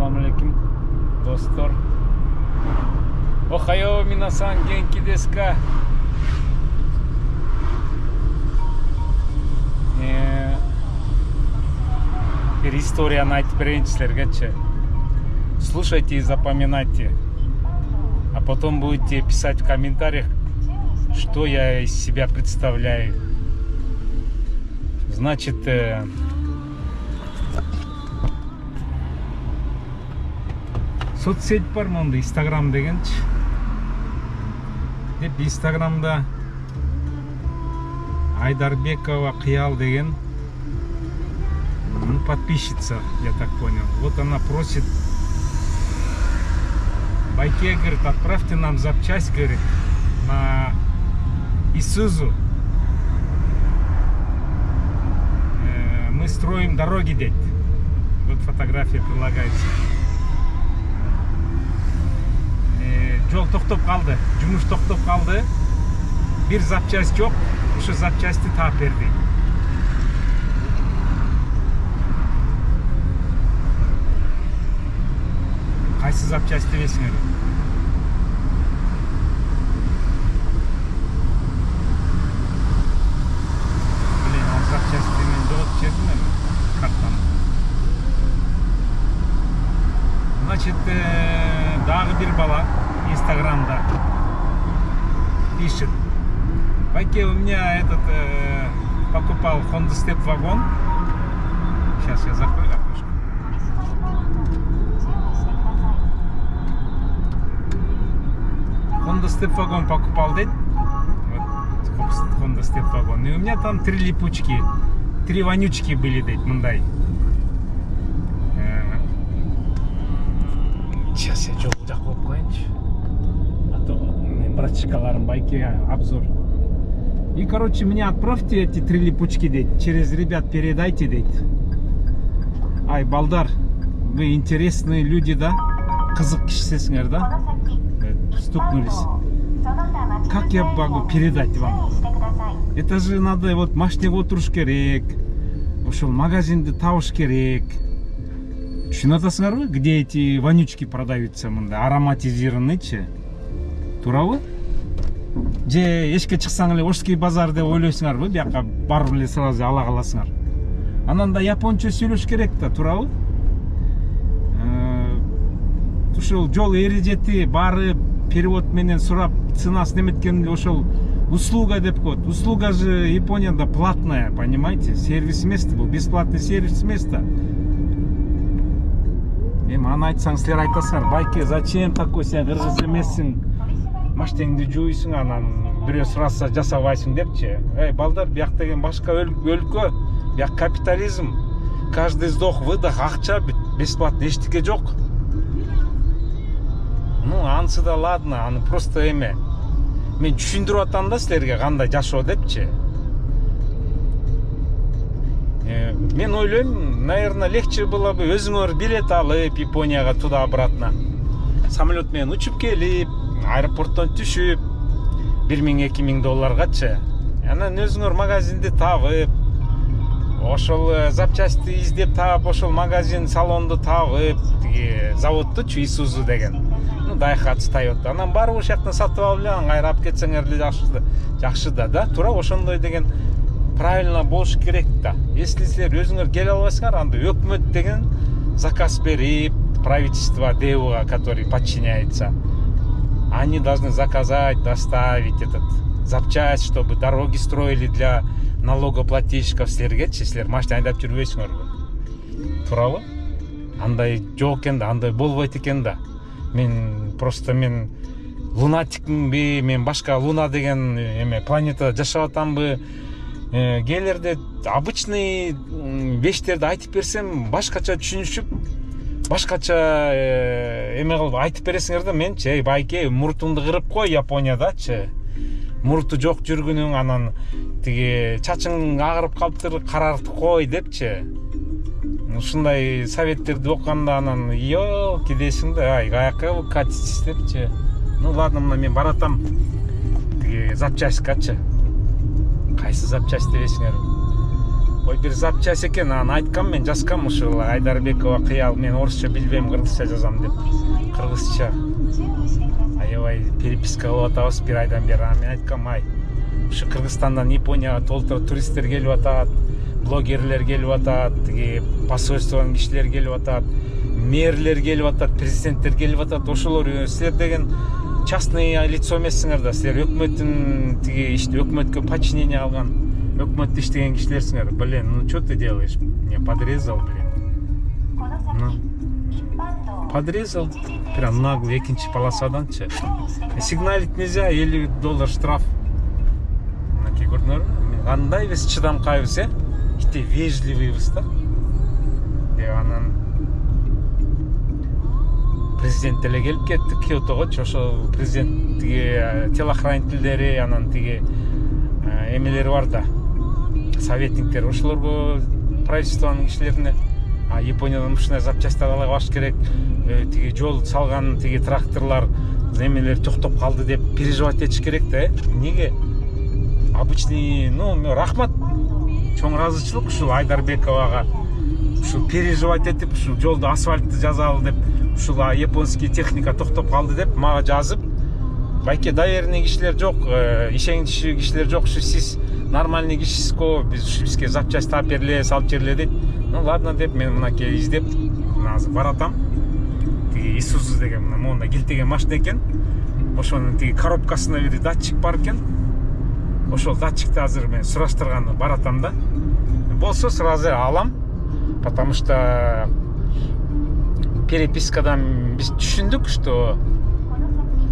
Assalamu alaikum dostlar. Ohayo minasan, genki desu ka? Bir историяны айтып берейин силерге. Слушайте и запоминайте. А потом будете писать в комментариях, что я из себя представляю. Значит, соцсеть бар монда, Instagram дегенчи. Деп Instagram'da Айдарбекова Кыял деген подписчица, я так понял. Вот она просит: Байке, говорит, отправьте нам запчасть, говорит, на Исузу. Мы строим дороги, дед. Вот фотография прилагается. Жол токтоп калды, жумуш токтоп калды. Бир запчасть жок, ошо запчастьты таап берди. Кайсы запчасть дебесиңер? Блин, ал запчастьты мен жоготуп жибердим эми картаны. Значит, дагы бир бала Инстаграмда пишет: Байке, у меня этот покупал Honda Step вагон. Сейчас я закрою окошко. Honda Step вагон покупал, дед. Вот Honda Step вагон. И у меня там 3 липучки, 3 вонючки были, дед, мындай. Сейчас я жол жак болуп коеюнчу. А то братчикаларым Байке обзор. И, короче, мне отправьте эти 3 липучки, дед. Через ребят передайте, дед. Ай, балдар, вы интересные люди, да? Кызык кишисиңер, да? Стукнулись. Как я могу передать вам? Это же надо вот машинеге отуруш керек. Ошол магазинди табыш керек. Түшүнүп атасыңарбы? Где эти вонючки продаются, мындай ароматизированныйчы? Туурабы? Же эшикке чыксаң эле Ошский базар деп ойлойсуңарбы? Бияка барып эле сразу ала каласыңар. Анан да японча сүйлөш керек да, туурабы? Ушул жол эрежети баары перевод менен сурап, ценасын эметкенде ошол услуга деп коет. Услуга же Японияда платная, понимаете? Сервис место был, бесплатный сервис место. Эми аны айтсаң силер айтасыңар: Байке, зачем такой, сен кыргыз эмессиң? Маштеңди жууйсуң, анан бирөө сураса жасабайсың депчи. Эй, балдар, бияк деген башка өлкө, бияк капитализм. Каждый вздох, выдох акча, бесплатно эчтеке жок. Ну, анысы да ладно, аны просто эме. Мен түшүндүрүп атам да силерге кандай жашоо депчи. Мен ойлойм, наверное, легче было бы өзүңөр билет алып Японияга туда-обратно. Самолет менен учуп келип, аэропорттон түшүп, 1000-2000 долларгачы. Анан өзүңөр магазинди табып, ошол запчастьты издеп таап, ошол магазин салонду табып, тиги заводтучу Исузу деген. Ну, Daihatsu, Toyota. Анан барып ошол жактан сатып алып эле кайра алып кетсеңер эле жакшы да, туура ошондой деген правильно болуш керек да. Если силер өзүңөр келе албайсыңар, анда өкмөт деген заказ берип, правительство ДЭУга, который подчиняется, они должны заказать, доставить этот запчасть, чтобы дороги строили для налогоплательщиков. Силергечи, силер машина айдап жүрбөйсүңөр. Туурабы? Андай жок экен да, андай болбойт экен да. Мен лунатикминби, мен башка луна деген эме планетада жашап атамбы? Келерде обычный вещтерди айтып берсем, башкача түшүнүшүп, башкача эме кылып айтып бересиңер да. Менчи: эй, Байке, муртуңду кырып кой Япониядачы. Мурту жок жүргүнүң, анан тиги чачың агырып калыптыр, карартып кой депчи. Ушундай советтерди окуганда анан ёлки дейсиң да, ай, каяка вы катитесь депчи. Ну ладно, мына мен баратам тиги запчастькачы. Кайсы запчасть дебесиңер? ой бир запчасть экен, аны айткам, мен жазгам ушул Айдарбекова кыял, мен орусча билбейм, кыргызча жазам деп. Кыргызча аябай переписка кылып атабыз бир айдан бери. Мен айткам, ай ушу Кыргызстандан Японияга толтура туристтер келип атат, блогерлер келип атат, тиги посольствонун кишилери келип атат, мэрлер келип атат, президенттер келип атат. Ошолор силер деген частный лицо эмессиңер да, силер өкмөттүн тиги ишти, өкмөткө подчинение алган, өкмөттө иштеген кишилерсиңер. Блин, ну что ты делаешь? Мне подрезал, блин. Ну, подрезал. Прям наглый, экинчи полосаданчы. Сигналить нельзя, $50 штраф. Мынакей көрдүңөрбү? Мен кандай биз чыдамкайбыз, ите вежливыйбыз да. Деп анан президент эле келип кетти Киотого. Ошол президент тиги телохранительдери, анан тиги эмелери бар да, советниктер, ошолорго, правительствонун кишилерине Япониядан ушундай запчастьтар ала баш керек, тиги жол салган тиги тракторлор, эмелер токтоп калды деп переживать этиш керек да. Эмнеге? Обычный, ну, рахмат, чоң ыраазычылык ушул Айдарбековага, ушул переживать этип, ушул жолду асфальтты жазалы деп, ушул японский техника токтоп калды деп мага жазып, байке доверенный кишилер жок, ишеничүү кишилер жок, ушу сиз нормальный кишисиз го, бизге запчасть таап берле, салып жерле дейт. Ну ладно деп, мен мынакей издеп азыр баратам. Тиги Isuzu деген монда килтеген машина экен. Ошонун тиги коробкасына бир датчик бар экен. Ошол датчикти азыр мен сураштырганы баратам да. Болсо сразу алам, потому что перепискадан биз түшүндүк, что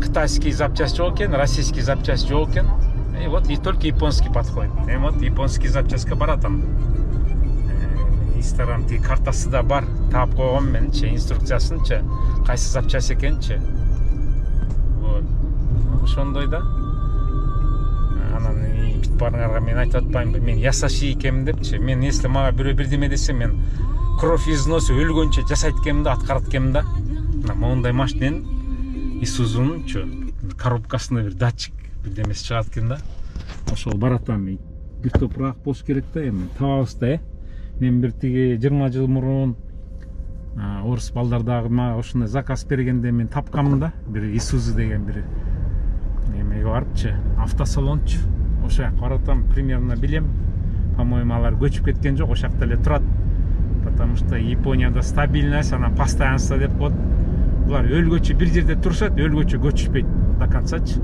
китайский запчасть жок экен, российский запчасть жок экен. И вот и только японский подходит. И вот японский запчастька баратам. Инстаграм тиги картасы да бар, таап койгом менчи, инструкциясынчы, кайсы запчасть экенчи. Вот. Ошондой да. Анан бүт барыңарга мен айтып атпайм, мен ясаши экенмин депчи. Мен если мага бирөө бирдеме десе, мен кровь из носа өлгөнчө жасайт экенмин да, аткарат экенмин да. Мына мондай машиненин Isuzu'нунчу коробкасына бир датчик бирдемеси чыгат экен да. Ошол баратам. Бир топурак болуш керек да, эми табабыз да. Мен бир тиги 20 жыл мурун орус балдардагы мага ушундай заказ бергенде мен тапканмын да, бир Isuzu деген бир эмеге барыпчы, автосалончу. Ошол жака баратам, примерно билем. По-моему, алар көчүп кеткен жок, ошол жакта эле турат. Потому что Японияда стабильность, она постоянство деп коет. Булар өлгөчө бир жерде турушат, өлгөчө көчүшпөйт до концачы.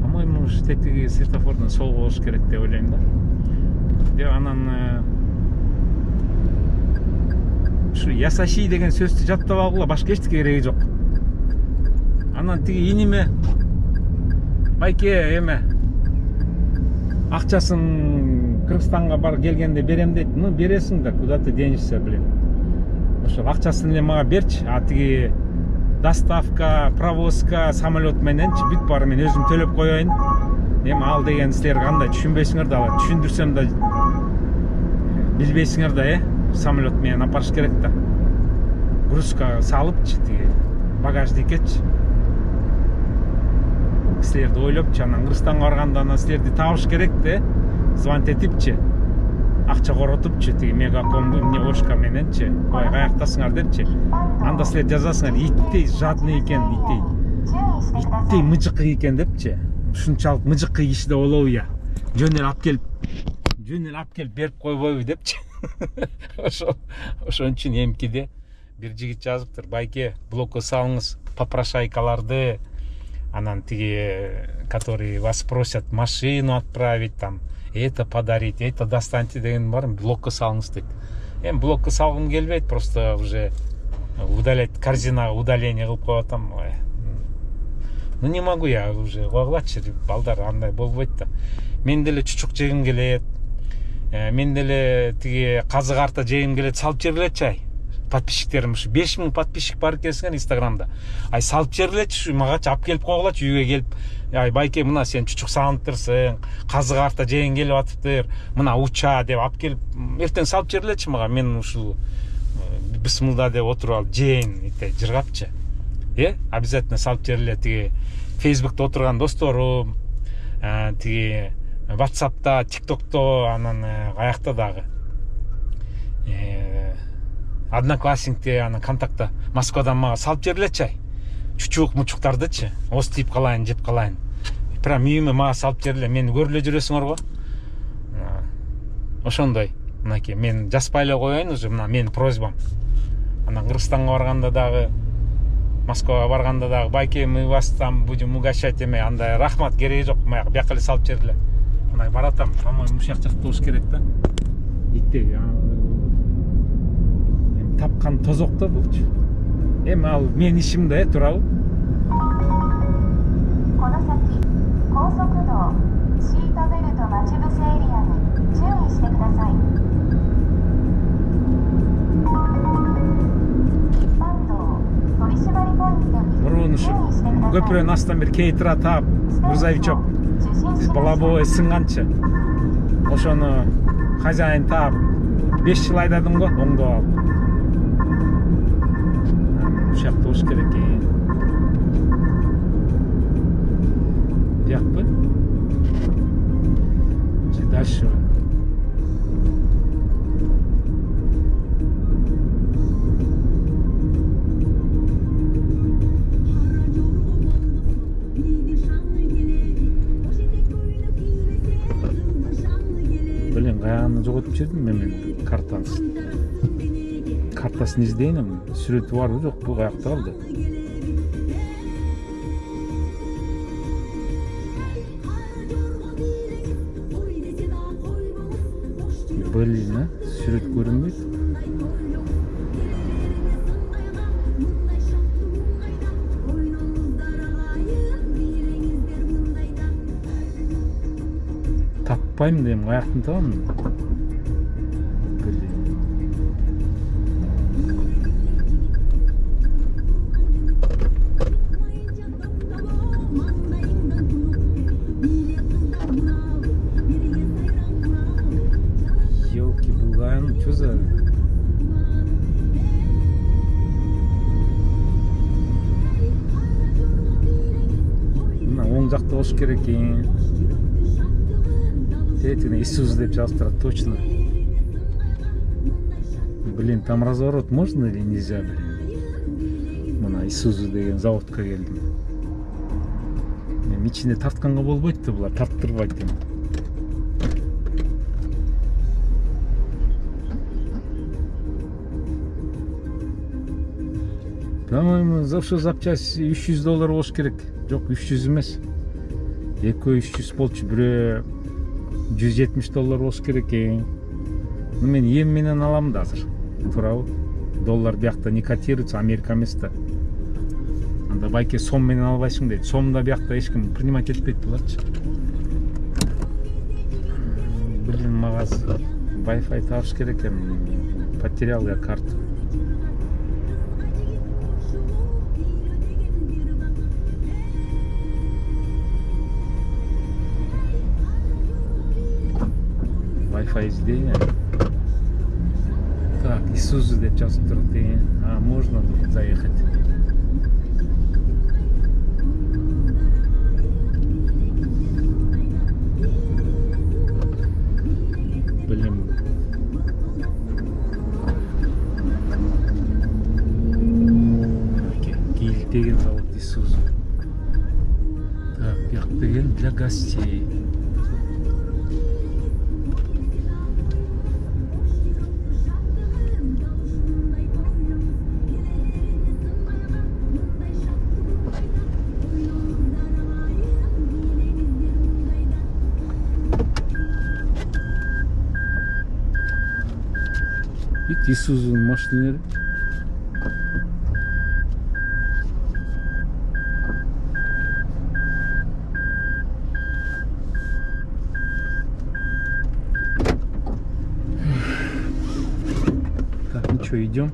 По-моему, тетиги светофордон сол болуш керек деп ойлойм да. Деп анан ушу ясаши деген сөздү жаттап алгыла, башка эчтеке кереги жок. Анан тиги иниме байке эме акчасын Кыргызстанга бар келгенде берем дейт. Ну бересиң да, куда ты денешься, блин. Ошол акчасын эле мага берчи, а тиги доставка, провозка, самолет мененчи бүт баары мен өзүм төлөп коеюн. Эми ал деген силер кандай түшүнбөйсүңөр да, түшүндүрсөм да билбейсиңер да, самолет менен апарыш керек да. Грузка салыпчы тиги багажникечи. Силерди ойлопчу, анан Кыргызстанга барганда анан силерди табыш керек да, звонить этипчи, акча коротупчу тиги мегаком эмне ошка мененчи, ой каяктасыңар депчи. Анда силер жазасыңар, иттей жадный экен, иттей мыжыкый экен депчи. Ушунчалык мыжыкый киши да болобу я. Жөн эле алып келип берип койбойбу депчи. Ошон үчүн эмкиде бир жигит жазыптыр, байке блокко салыңыз попрошайкаларды, анан тиги, которые вас просят машину отправить, там, это подарить, это достаньте деген бар, блокко салыңыз дейт. Эми блокко салгым келбейт, просто уже удалять, корзинага удаление кылып коюп атам. Ну не могу я уже, койгулачы, балдар андай болбойт да. Мен деле чучук жегим келет, мен деле тиги казык арта жегим келет, салып жибергилечи ай. Подписчиктерим ушу 5000 подписчик бар экенсиңер Инстаграмда. Ай салып жибергилечи, магачы алып келип койгулачы, үйгө келип. Ай байке, мына сен чучук салынптырсың, казык арта жегиң келип атыптыр, мына уча деп алып келип, эртең салып жибергилечи мага. Мен ушул бисмилда деп отуруп алып жейин, ите жыргапчы. Обязательно салып жибергиле. Тиги Facebook'та отурган досторум, тиги WhatsApp'та, TikTok'то, анан каякта дагы Одноклассникте, анан контактта Москвадан мага салып жибериле чай. Чучук мучуктардычы. Остип калайын, жеп калайын. Прям үйүмө мага салып жибериле. Мени көрүп эле жүрөсүңөр го. Ошондой. Мынакей, мен жазбай эле коеюн уже, мына менин просьбам. Анан Кыргызстанга барганда дагы, Москвага барганда дагы, байке, мы вас там будем угощать эме, андай рахмат, кереги жок, бияка эле салып жибериле. Мына баратам, по-моему, ушак жакта болуш керек да. Иттеги тапкан тозок да булчу. Эми ал менин ишим да, туурабы? この先、高速道、シートベルト待ち伏せエリアに注意してください。一般道、取締りポイントに注 Мурун 意してください。 көпүрөнүн астынан бир кейтира таап, грузовичок балабоо сынганчы. Ошону хозяин таап 5 жыл айдадым го, оңдоп алып. Ушакта болуш керек экен. Бияқпы? Же дальше. Блин, каяганы жоготуп жибердим мен картасын. Картасын издейин, сүрөтү барбы жок, бул каякта калды. Блин, сүрөт көрүнбөйт. Таппайм дейм, каяктын табам. Блин. Елки-булган, что за... Мына оң жакта болуш керек экен. Тетине Исуз деп жазып турат, точно. Блин, там разворот можно или нельзя, блин? Мына Исузу деген заводка келдим. Мен ичине тартканга болбойт да, булар тарттырбайт эми. По-моему, за ошо запчасть $300 болуш керек. Жок, 300 эмес. Экөө 300 болчу, бирөө $170 болуш керек экен. Мен эм менен алам да азыр. Туурабы? Доллар биякта не котируется, Америка эмес да. Анда байке сом менен албайсың дейт. Сомда биякта эч ким принимать этпейт буларчы. Блин, мага Wi-Fi табыш керек эми. Потерял я карту. Wi-Fi издейн. Так, Исузу деп жазып турат экен. Можно заехать. Блин. Киев деген завод Исузу. Так, бияк деген для гостей. Исузунун машиналары. Так, ну что, идем?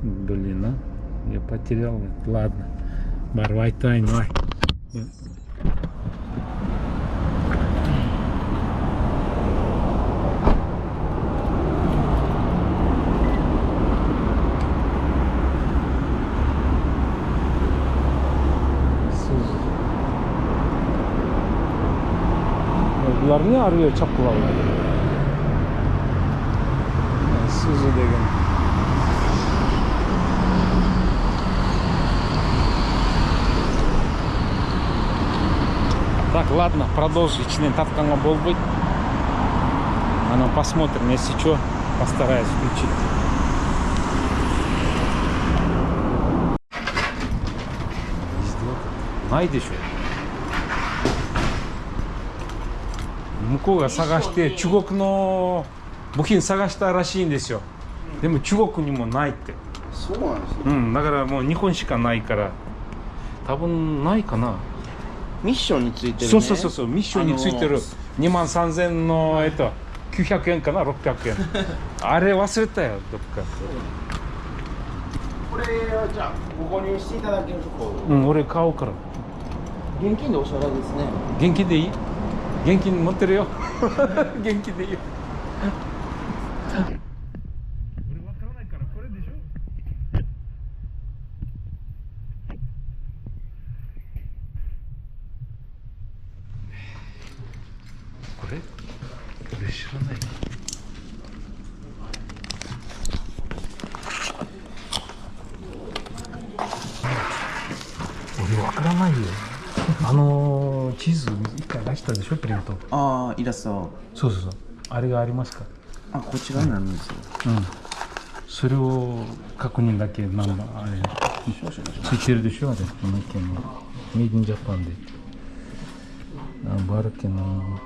Блин, я потерял. Ладно, барвай тайну. Ne arıyor çapkılarla? Sızı degen. Так, ладно, продолжи. Içinden tatkanга болбойт. Посмотрим, если что, постараюсь включить.ないでしょ。向こうが探して中国の部品探したらしいんですよ。でも中国にもないって。そうなんですね。うん、だからもう日本しかないから多分ないかな。ミッションについてるね。そうそうそうそう、ミッションについてる23,000の900円かな、600円。あれ忘れたよ、どっか。これはじゃあご購入していただけるとこうん、俺買おうから。現金でお支払いですね。現金でいい？現金持ってるよ。現金でいいよ。俺分からないからこれでしょ。これ？俺知らない。俺分からないよ。地図一回出したでしょ、プリント。ああ、イラスト。そうそうそう。あれがありますか？あ、こちらになるんですよ。うん。それを確認だけナンバーあれついてるでしょ、あれ。この件のメイドインジャパンで。バルケの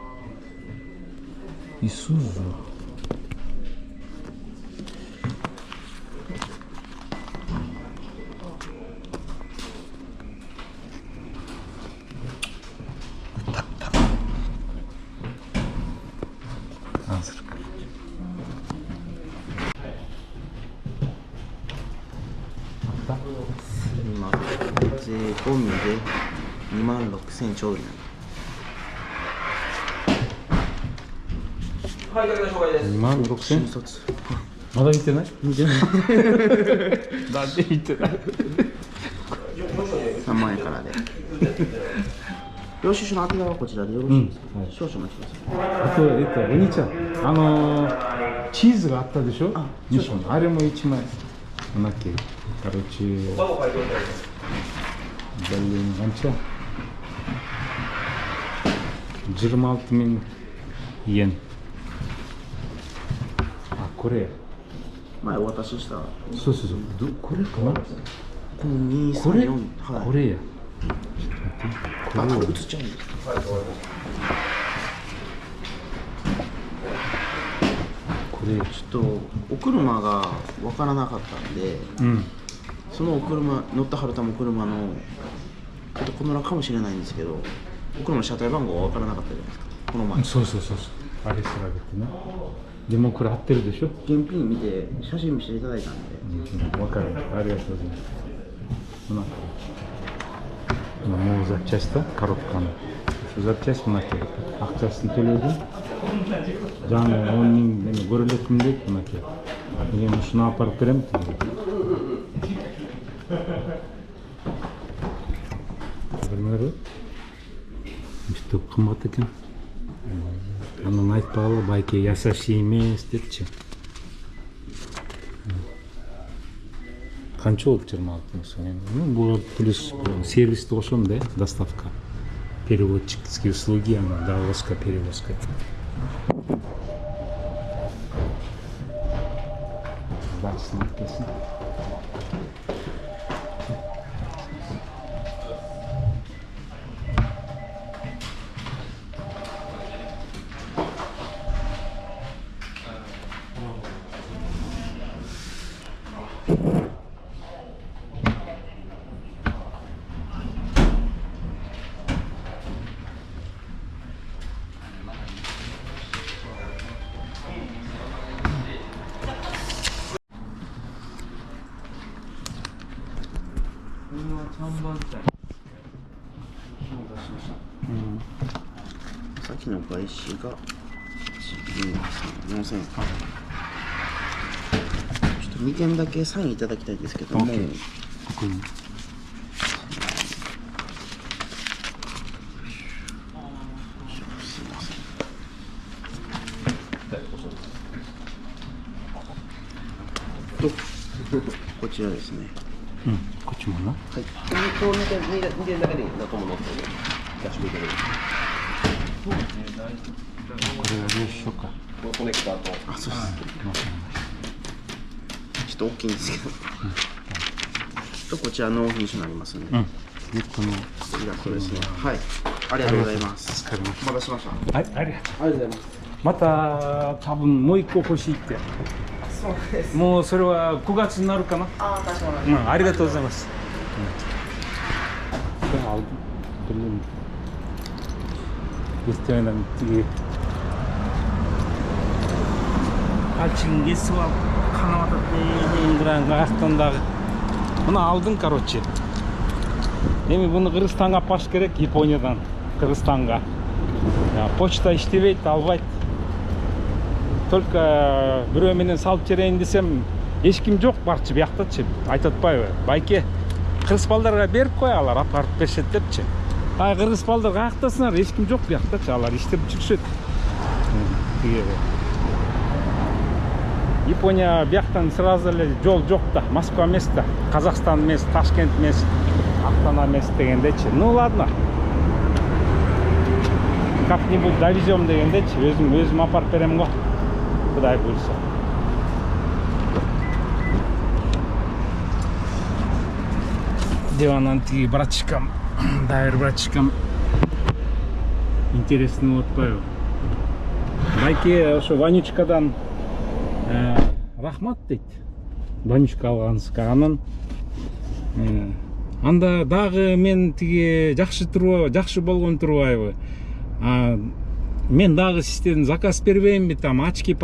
イスーズ。今税込みで26,000ちょうどになる。26,000？新卒。まだ見てない？見てない。なんで見てない3万円からで。領収書の宛名はこちらでよろしいですか？少々お待ちください。あと、お兄ちゃん、チーズがあったでしょ？ミッション。あれも1枚。なんだっけ？Короче, блин, анча. 26,000 円。あ、これ。前お渡しした。そうそうそう。これかな？この2、これ？ 3、4。はい。これや。あ、これ映っちゃうんですか？これ。ちょっとお車が分からなかったんで、うん。そのお車乗ったはるたも車のちょっとこの欄かもしれないんですけど、お車の車体番号が分からなかったじゃないですか、この前。そうそうそうそう。あれ調べてね。でもこれ合ってるでしょ？現品見て写真見せていただいたんで。分かる。ありがとうございます。Mau запчасть коробканы. Shu запчасть мынакей. Акчасын төлөдүм. Жаңы онун эми көрөлөтүм дейт мынакей. Мен ушуну апарып берем. Көрмөдү. Что кымбат экен. Анан айтпагыла байке ясаши эмес депчи. Канча болуп 26,000. Ну, бул плюс сервисти кошом да, доставка. Переводческие услуги, довозка, перевозка. Дальше написано.さっきの外資が4,000円。ちょっと2件だけサインいただきたいんですけども。ここに。すいません。とこちらですね。こっちもな。はい。こう2点だけで中も乗って出していただいて。そうですね。これはどうしようか。コネクターと。あ、そうです。ちょっと大きいんですけど。とこちら納品書になりますんで。で、このイラストですね。はい。ありがとうございます。お待たせました。はい、ありがとう。ありがとうございます。また多分もう一個欲しいって。そうです。もうそれは9月になるかな。ああ、確かに。ありがとうございます。Istiyorlar ki Açın gesi var kanavada deyindiren Kazakstan'da bunu aldın короче. Эми bunu Kırgızстан'a паш керек, Япониядан Кыргызстанга. Почта иштебейт, албайт. Только бирөө менен салып жерейин десем, эч ким жок барчы бияктачы. Айтып атпайбы? Байке кыргыз балдарга берип коялар, апарып беришет депчи. Ай кыргыз балдар каяктасыңар, эч ким жок бияктачы, алар иштеп жүрүшөт. Япония бияктан сразу эле жол жок да, Москва эмес да, Казакстан эмес, Ташкент эмес, Астана эмес дегендечи. Ну ладно. Как-нибудь довезем дегендечи, өзүм апарып берем го. Кудай буйрса. Диванан тиги братчикам, дайыр братчикам интересный болуп атпайбы? Байке ошо Ванючкадан рахмат дейт. Ванючка алганыңызга. Анан анда дагы мен тиги жакшы болгон турбайбы? Мен дагы сизден заказ бербейинби, там очки,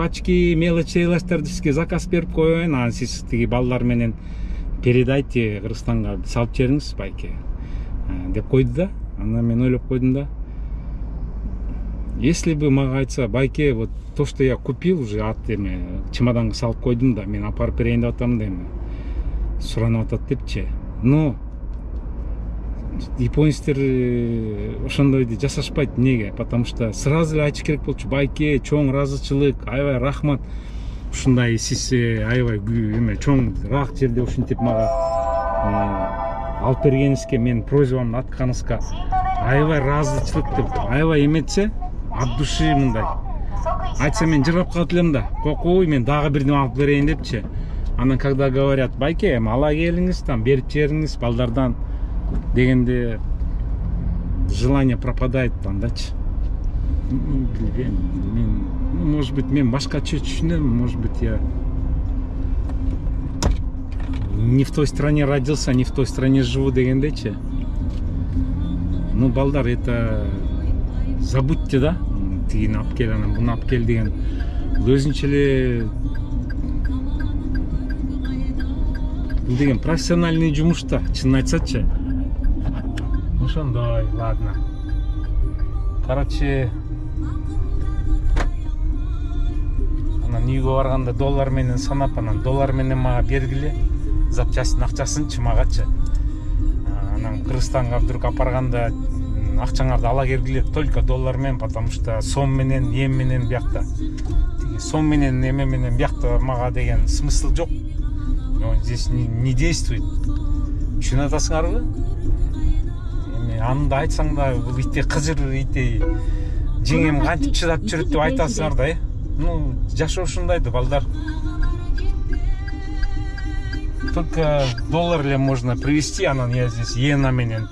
мелочь-мелочтарды сизге заказ берип коеюн, анан сиз тиги балдар менен передайте Кыргызстанга салып жибериңиз байке деп койду да. Анан мен ойлоп койдум да, если бы мага айтса, байке, вот то, что я купил уже от эми чемоданга салып койдум да, мен апарып берейин деп атам да, эми суранып атат депчи. Но японецтер ошондойду жасашпайт. Неге? Потому что сразу эле айтыш керек болчу, байке, чоң ыраазычылык, аябай рахмат. Ушундай сиз аябай эме чоң ыраак жерде ушинтип мага алып бергениңизге, мен просьбамды атканыңызга аябай ыраазычылык деп, аябай эметсе, от души мындай. Айтса мен жыргап калып элем да, кокуй, мен дагы бирдеме алып берейин депчи. Анан когда говорят, байке, ала келиңиз, там берип жибериңиз балдардан дегенде желание пропадает андачы. Мен, может быть, мен башкача түшүнөм, может быть, я не в той стране родился, не в той стране живу дегендечи. Ну, балдар, это забудьте, да? Тигини алып кел, анан буну алып кел деген. Өзүнчө эле бул деген профессиональный жумуш да, чынын айтсачы. Ошондой, ладно. Короче, анан үйгө барганда доллар менен санап, анан доллар менен мага бергиле, запчастьтин акчасынчы магачы. Анан Кыргызстанга вдруг апарганда акчаңарды ала кергиле только доллар менен, потому что сом менен, эм менен биякта. Тиги сом менен, эме менен биякта мага деген смысл жок. Он здесь не действует. Түшүнүп атасыңарбы? Аны да айтсаң да, бул итте кызыр, итте жеңем кантип чыдап жүрөт деп айтасыңар да. Ну, жашоо ушундайды, балдар. Только доллар эле можно привезти, анан я здесь иена менен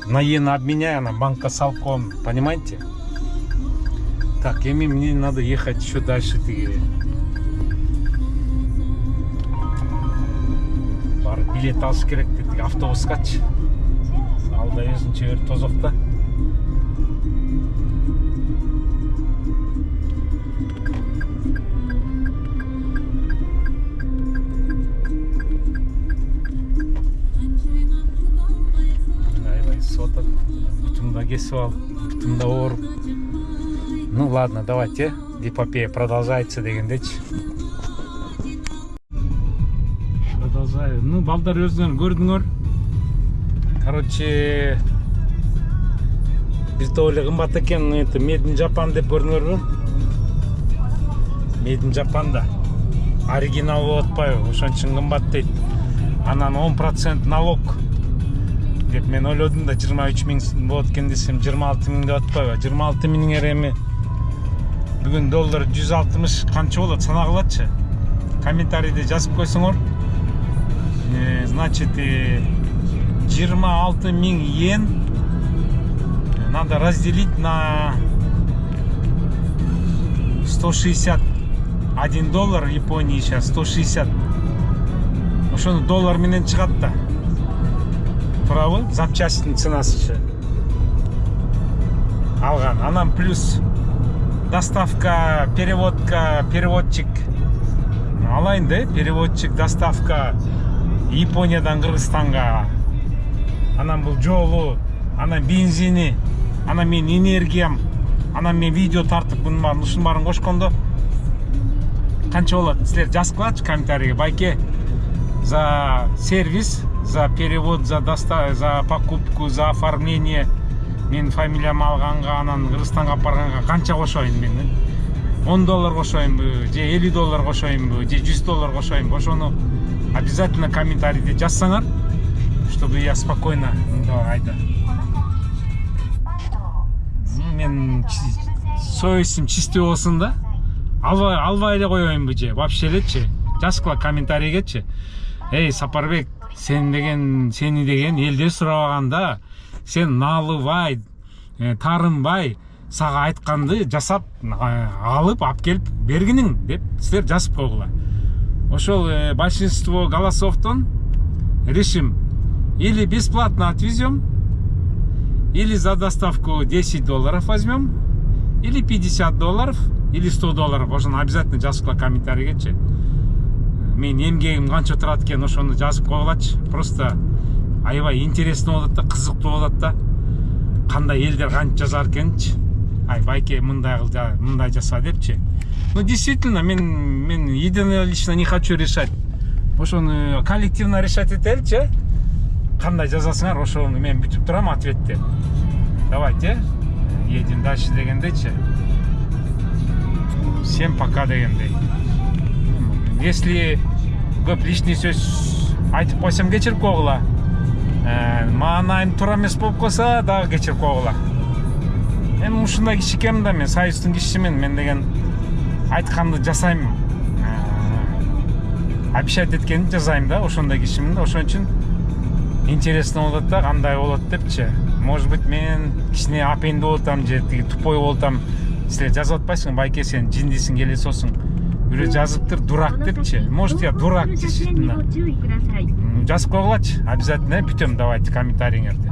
на иена обменяю, анан банкка салып коем, понимаете? Так, эми мне надо ехать еще дальше тиги. Барып билет алыш керек деди, автобускачы. Алда өзүнчө бир тозокто. Соток, бутумда кесип алып, бутумда ооруп. Ну ладно, давайте, эпопея продолжается дегендечи. Продолжаю. Ну, балдар өзүңөр көрдүңөр. Короче, бизде эле кымбат экен, это Made in Japan деп көрдүңөрбү? Made in Japan да. оригинал болуп атпайбы, ошон үчүн кымбат дейт. Анан 10% налог деп мен ойлодум да 23 000 болот экен десем 26 000 деп атпайбы. 26 000 эми бүгүн доллар 160 канча болот санагылачы. Комментарийде жазып койсоңор. Значит, 26 000 йен надо разделить на 160. 1 доллар Японии сейчас 160. Ошону доллар менен чыгат да. Туурабы? Запчастьтин ценасычы. Алган. Анан плюс доставка, переводка, переводчик. Алайын да, переводчик, доставка Япониядан Кыргызстанга. Анан бул жолу, анан бензини, анан мен энергиям, анан мен видео тартып bunun баарын ушунун баарын кошкондо канча болот? Силер жазгылачы комментарийге. Байке за сервис, за перевод, за доставку, за покупку, за оформление мен фамилиямды алганга, анан Кыргызстанга алып барганга канча кошоюн мен? 10 доллар кошоюнбу, же 50 доллар кошоюнбу, же 100 доллар кошоюнбу? Ошону обязательно комментарийде жазсаңар, чтобы я спокойно айда. Мен совестим чистый болсун да. Албай эле коеюнбу же? Вообще элечи. Жазгыла комментарийгечи. Эй, Сапарбек, сени деген элдер сурабаганда, сен наалыбай, тарынбай, сага айтканды жасап, алып келип бергиниң деп силер жазып койгула. Ошол большинство голосовтон решим: или бесплатно отвезем, или за доставку 10 долларов возьмем, или 50 долларов, или 100 долларов. Ошону обязательно жазгыла комментарийгечи. Мен эмгегим канча турат экен, ошону жазып койгулачы. Просто аябай интересно болот да, кызыктуу болот да. Кандай элдер канча жазар экенчи. Ай, байке мындай жаса депчи. Ну, действительно, мен едино лично не хочу решать. Ошону коллективно решать этеличи. Кандай жазасыңар, ошону мен бүтүп турам ответте. Давайте едем дальше дегендейчи. Всем пока дегендей. Если көп лишний сөз айтып койсом кечирип койгула. Маанайым туура эмес болуп калса дагы кечирип койгула. Эми ушундай киши экенмин да, мен союздун кишисимин. Мен деген айтканды жасайм. Обещать эткенди жасайм да, ошондой кишимин да. Ошон үчүн интересно болот да, кандай болот депчи. Может быть, мен кичине апенди болотам же тиги тупой болотам. Силер жазып атпайсыңбы, байке сен жиндисиң, келесосуң. Бирөө жазыптыр дурак депчи. Может, я дурак действительно. Жазып койгулачы. Обязательно бүтөм, давайте комментарийиңерди.